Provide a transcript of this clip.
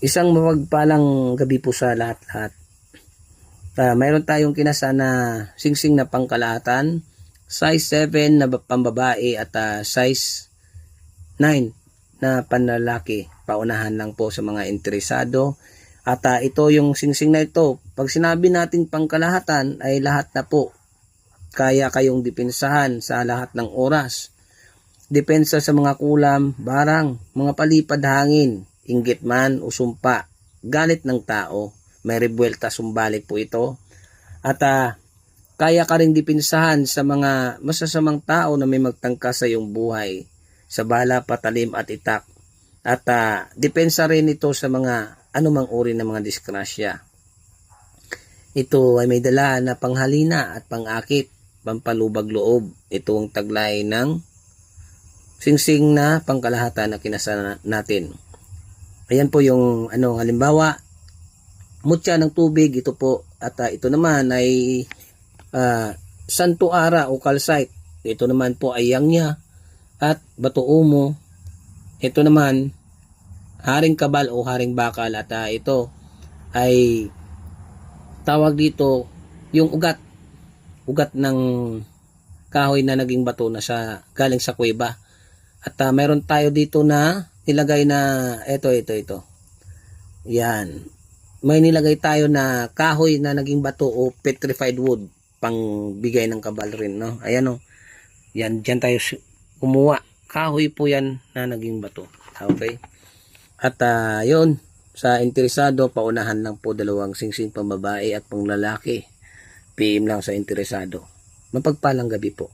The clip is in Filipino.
Isang mapagpalang gabi po sa lahat-lahat. Mayroon tayong kinasa na singsing na pangkalahatan, size 7 na pambabae at size 9 na panlalaki. Paunahan lang po sa mga interesado. At ito yung singsing na ito, pag sinabi natin pangkalahatan ay lahat na po. Kaya kayong depensahan sa lahat ng oras. Depensa sa mga kulam, barang, mga palipad hangin, inggit man o sumpa, galit ng tao, may rebuelta sumbalik po ito. At kaya ka rin dipinsahan sa mga masasamang tao na may magtangka sa iyong buhay, sa bala, patalim at itak. At depensa rin ito sa mga anumang uri ng mga disgrasya. Ito ay may dala na panghalina at pangakit, pampalubag loob. Ito ang taglay ng singsing na pangkalahatan na kinasa natin. Ayan po yung halimbawa, mutya ng tubig, ito po. At ito naman ay santo ara o calcite. Ito naman po ay yangya at bato umo. Ito naman haring kabal o haring bakal. At ito ay tawag dito yung ugat ng kahoy na naging bato na sa galing sa kuweba. At mayroon tayo dito na nilagay na ito. Yan. May nilagay tayo na kahoy na naging bato o petrified wood pang bigay ng kabal rin, no? Ayan, no. Yan, diyan tayo kumuha. Kahoy po yan na naging bato. Okay? At yun, sa interesado, paunahan lang po dalawang singsing pambabae at panglalaki. PM lang sa interesado. Mapagpalang gabi po.